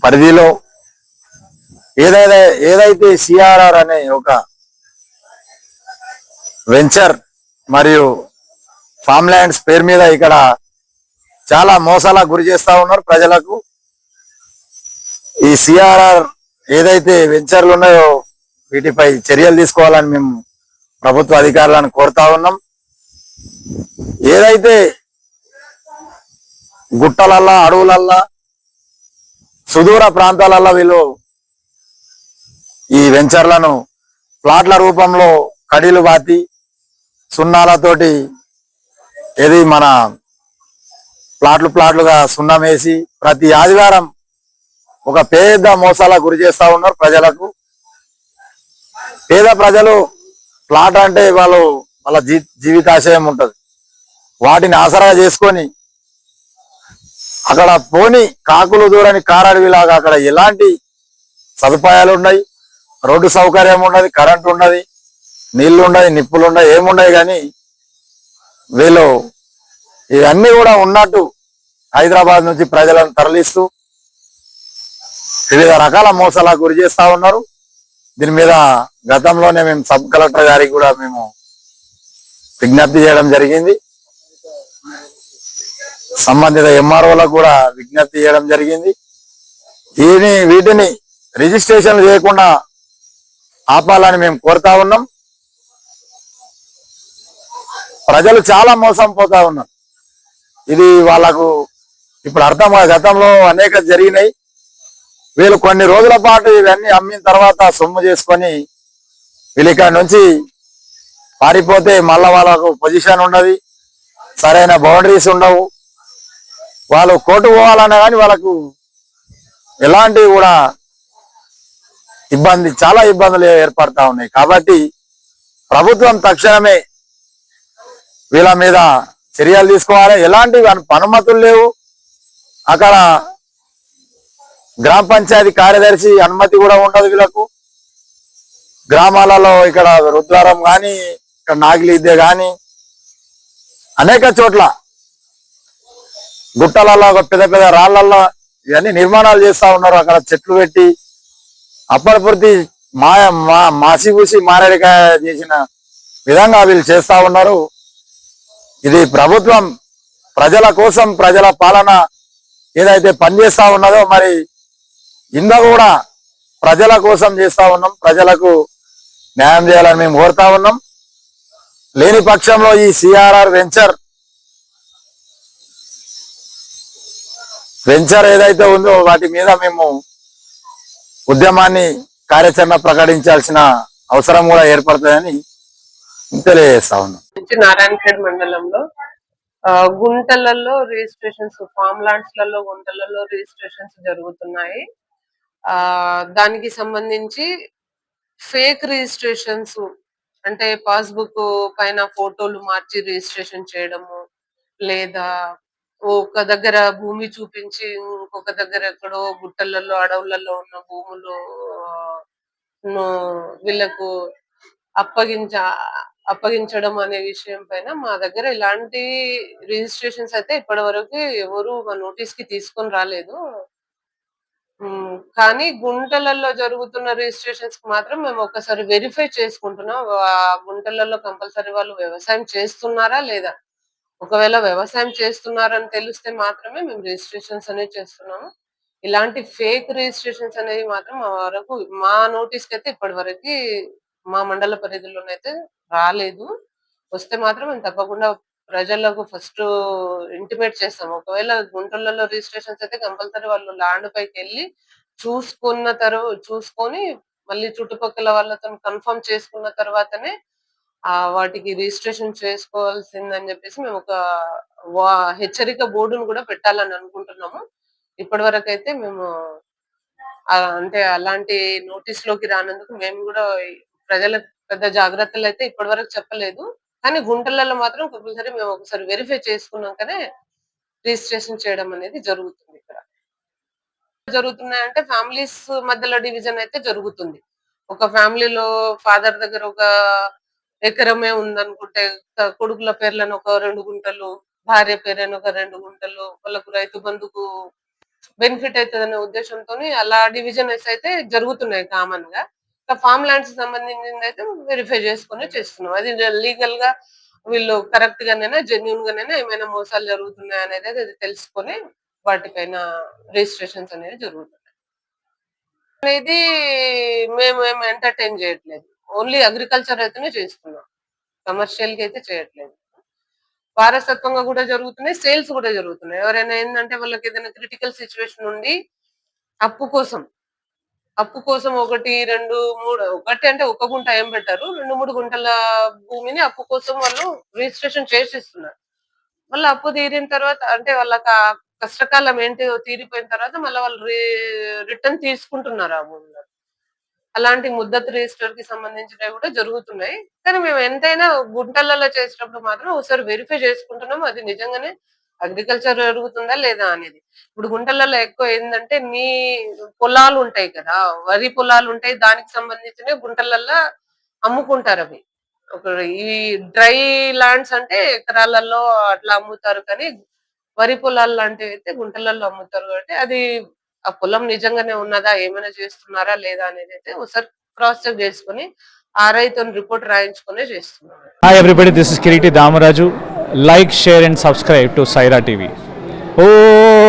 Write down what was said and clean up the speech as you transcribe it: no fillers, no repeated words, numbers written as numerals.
పరిధిలో ఏదైతే సిఆర్ఆర్ అనే ఒక వెంచర్ మరియు ఫామ్ ల్యాండ్స్ పేరు మీద ఇక్కడ చాలా మోసాలకు గురి చేస్తా ఉన్నారు ప్రజలకు. ఈ సిఆర్ఆర్ ఏదైతే వెంచర్లు ఉన్నాయో వీటిపై చర్యలు తీసుకోవాలని మేము ప్రభుత్వ అధికారులను కోరుతా ఉన్నాం. ఏదైతే గుట్టలల్లా, అడవులల్లా, సుదూర ప్రాంతాలల్లో వీళ్ళు ఈ వెంచర్లను ప్లాట్ల రూపంలో కడీలు బాతి సున్నాలతోటి ఏది మన ప్లాట్లుగా సున్నం వేసి ప్రతి ఆదివారం ఒక పేద మోసాలకు గురి చేస్తా ఉన్నారు ప్రజలకు. పేద ప్రజలు ప్లాట్ అంటే వాళ్ళ జీవితాశయం ఉంటది, వాటిని ఆసరాగా చేసుకొని అక్కడ పోని కాకులు దూరని కారడవిలాగా అక్కడ ఎలాంటి సదుపాయాలు ఉన్నాయి, రోడ్డు సౌకర్యం ఉన్నది, కరెంట్ ఉన్నది, నీళ్లు ఉన్నాయి, నిప్పులు ఉన్నాయి, ఏమున్నాయి. కానీ వీళ్ళు ఇవన్నీ కూడా ఉన్నట్టు హైదరాబాద్ నుంచి ప్రజలను తరలిస్తూ వివిధ రకాల మోసాలకు గురి చేస్తా ఉన్నారు. దీని మీద గతంలోనే మేము సబ్ కలెక్టర్ గారికి కూడా మేము విజ్ఞప్తి చేయడం జరిగింది, సంబంధిత ఎంఆర్ఓలకు కూడా విజ్ఞప్తి చేయడం జరిగింది. వీటిని రిజిస్ట్రేషన్ చేయకుండా ఆపాలని మేము కోరుతా ఉన్నాం. ప్రజలు చాలా మోసం పోతా ఉన్నారు. ఇది వాళ్ళకు ఇప్పుడు అర్థం. గతంలో అనేక జరిగినాయి. వీళ్ళు కొన్ని రోజుల పాటు ఇవన్నీ అమ్మిన తర్వాత సొమ్ము చేసుకొని వీళ్ళు ఇక్కడ నుంచి పారిపోతే మళ్ళా వాళ్ళకు పొజిషన్ ఉండదు, సరైన బౌండరీస్ ఉండవు. వాళ్ళు కోర్టు పోవాలన్నా కానీ వాళ్ళకు ఎలాంటి కూడా చాలా ఇబ్బందులు ఏర్పడతా ఉన్నాయి. కాబట్టి ప్రభుత్వం తక్షణమే వీళ్ళ మీద చర్యలు తీసుకోవాలి. ఎలాంటి అనుమతులు లేవు. అక్కడ గ్రామ పంచాయతీ కార్యదర్శి అనుమతి కూడా ఉండదు వీళ్ళకు. గ్రామాలలో ఇక్కడ రుద్రారం కానీ, ఇక్కడ నాగిలిద్దే కానీ అనేక చోట్ల గుట్టలలో పెద్ద పెద్ద రాళ్లలో ఇవన్నీ నిర్మాణాలు చేస్తా ఉన్నారు. అక్కడ చెట్లు పెట్టి అప్పటిపూర్తి మాసిపూసి మారేడికాయ చేసిన విధంగా వీళ్ళు చేస్తా ఉన్నారు. ఇది ప్రభుత్వం ప్రజల కోసం, ప్రజల పాలన ఏదైతే పనిచేస్తా ఉన్నదో మరి ఇందా కూడా ప్రజల కోసం చేస్తా ఉన్నాం. ప్రజలకు న్యాయం చేయాలని మేము కోరుతా ఉన్నాం. లేని పక్షంలో ఈ సిఆర్ఆర్ వెంచర్ ఏదైతే ఉందో వాటి మీద మేము ఉద్యమాన్ని, కార్యాచరణ ప్రకటించాల్సిన అవసరం కూడా ఏర్పడుతుందని తెలియజేస్తా ఉన్నాం. నారాయణఖేడ్ మండలంలో గుంటలలో రిజిస్ట్రేషన్స్, ఫామ్ ల్యాండ్స్ లలో గుంటలలో రిజిస్ట్రేషన్స్ జరుగుతున్నాయి. దానికి సంబంధించి ఫేక్ రిజిస్ట్రేషన్స్ అంటే పాస్బుక్ పైన ఫోటోలు మార్చి రిజిస్ట్రేషన్ చేయడము, లేదా ఒక దగ్గర భూమి చూపించి ఇంకొక దగ్గర ఎక్కడో గుట్టలలో, అడవులలో ఉన్న భూములు వీళ్ళకు అప్పగించడం అనే విషయం పైన మా దగ్గర ఇలాంటి రిజిస్ట్రేషన్స్ అయితే ఇప్పటి వరకు ఎవరు మా నోటీస్ కి తీసుకొని రాలేదు. కానీ గుంటలలో జరుగుతున్న రిజిస్ట్రేషన్స్ కి మాత్రం మేము ఒకసారి వెరిఫై చేసుకుంటున్నాం. గుంటలలో కంపల్సరీ వాళ్ళు వ్యవసాయం చేస్తున్నారా లేదా. ఒకవేళ వ్యవసాయం చేస్తున్నారని తెలిస్తే మాత్రమే మేము రిజిస్ట్రేషన్స్ అనేవి చేస్తున్నాము. ఇలాంటి ఫేక్ రిజిస్ట్రేషన్స్ అనేవి మాత్రం మా నోటీస్ కి అయితే ఇప్పటి వరకు మా మండల పరిధిలోనైతే రాలేదు. వస్తే మాత్రం మేము తప్పకుండా ప్రజలకు ఫస్ట్ ఇంటిమేట్ చేస్తాం. ఒకవేళ గుంటలలో రిజిస్ట్రేషన్స్ అయితే కంపల్సరీ వాళ్ళు ల్యాండ్ పైకి వెళ్ళి చూసుకొని మళ్ళీ చుట్టుపక్కల వాళ్ళతో కన్ఫర్మ్ చేసుకున్న తర్వాతనే వాటికి రిజిస్ట్రేషన్ చేసుకోవాల్సిందని చెప్పేసి మేము ఒక హెచ్చరిక బోర్డును కూడా పెట్టాలని అనుకుంటున్నాము. ఇప్పటి వరకు అయితే మేము అంటే అలాంటి నోటీస్ లోకి రానందుకు మేము కూడా ప్రజలకు పెద్ద జాగ్రత్తలు అయితే ఇప్పటి వరకు చెప్పలేదు. కానీ గుంటలలో మాత్రం కంపల్సరీ మేము ఒకసారి వెరిఫై చేసుకున్నాకనే రిజిస్ట్రేషన్ చేయడం అనేది జరుగుతుంది. ఇక్కడ జరుగుతున్నాయంటే ఫ్యామిలీస్ మధ్యలో డివిజన్ అయితే జరుగుతుంది. ఒక ఫ్యామిలీలో ఫాదర్ దగ్గర ఒక ఎకరమే ఉందనుకుంటే కొడుకుల పేర్లను ఒక 2 గుంటలు, భార్య పేరైన ఒక 2 గుంటలు, వాళ్ళకు రైతు బంధుకు బెనిఫిట్ అవుతుందనే ఉద్దేశంతో అలా డివిజన్స్ అయితే జరుగుతున్నాయి కామన్ గా. ఫామ్ ల్యాండ్స్ సంబంధించింది అయితే వెరిఫై చేసుకుని చేస్తున్నాం. అది లీగల్ గా వీళ్ళు కరెక్ట్ గానైనా జెన్యున్ గానైనా ఏమైనా మోసాలు జరుగుతున్నాయి అనేది అది తెలుసుకొని వాటిపైన రిజిస్ట్రేషన్స్ అనేవి జరుగుతున్నాయి. అనేది మేము ఏమి ఎంటర్టైన్ చేయట్లేదు. ఓన్లీ అగ్రికల్చర్ అయితేనే చేస్తున్నాం. కమర్షియల్ కి అయితే చేయట్లేదు. వారసత్వంగా కూడా జరుగుతున్నాయి, సేల్స్ కూడా జరుగుతున్నాయి. ఎవరైనా ఏంటంటే వాళ్ళకి ఏదైనా క్రిటికల్ సిచ్యువేషన్ ఉండి అప్పు కోసం అప్పు కోసం 1, 2, 3 ఒకటి అంటే ఒక గుంట ఏం పెట్టారు, 2, 3 గుంటల భూమిని అప్పు కోసం వాళ్ళు రిజిస్ట్రేషన్ చేసిస్తున్నారు. మళ్ళీ అప్పు తీరిన తర్వాత అంటే వాళ్ళకి ఆ కష్టకాలం ఏంటి తీరిపోయిన తర్వాత మళ్ళీ వాళ్ళు రిటర్న్ తీసుకుంటున్నారు ఆ భూమిని. అలాంటి ముద్దతు రిజిస్టర్ కి సంబంధించినవి కూడా జరుగుతున్నాయి. కానీ మేము ఎంతైనా గుంటలలో చేసేటప్పుడు మాత్రం ఒకసారి వెరిఫై చేసుకుంటున్నాం. అది నిజంగానే అగ్రికల్చర్ జరుగుతుందా లేదా అనేది. ఇప్పుడు గుంటలలో ఎక్కువ ఏంటంటే పొలాలు ఉంటాయి కదా, వరి పొలాలు ఉంటాయి. దానికి సంబంధించిన గుంటలలో అమ్ముకుంటారు అవి. ఒక ఈ డ్రై ల్యాండ్స్ అంటే ఎకరాలలో అట్లా అమ్ముతారు, కానీ వరి పొలాలు లాంటివి అయితే గుంటలలో అమ్ముతారు. కాబట్టి అది ఆ పొలం నిజంగానే ఉన్నదా, ఏమైనా చేస్తున్నారా లేదా అనేది అయితే ఒకసారి క్రాస్ చెక్ చేసుకొని ఆర్ఐతో రిపోర్ట్ రాయించుకునే చేస్తున్నాం. Hi everybody, this is Kiriti Damaraju. Like, share and subscribe to Saira TV. Oh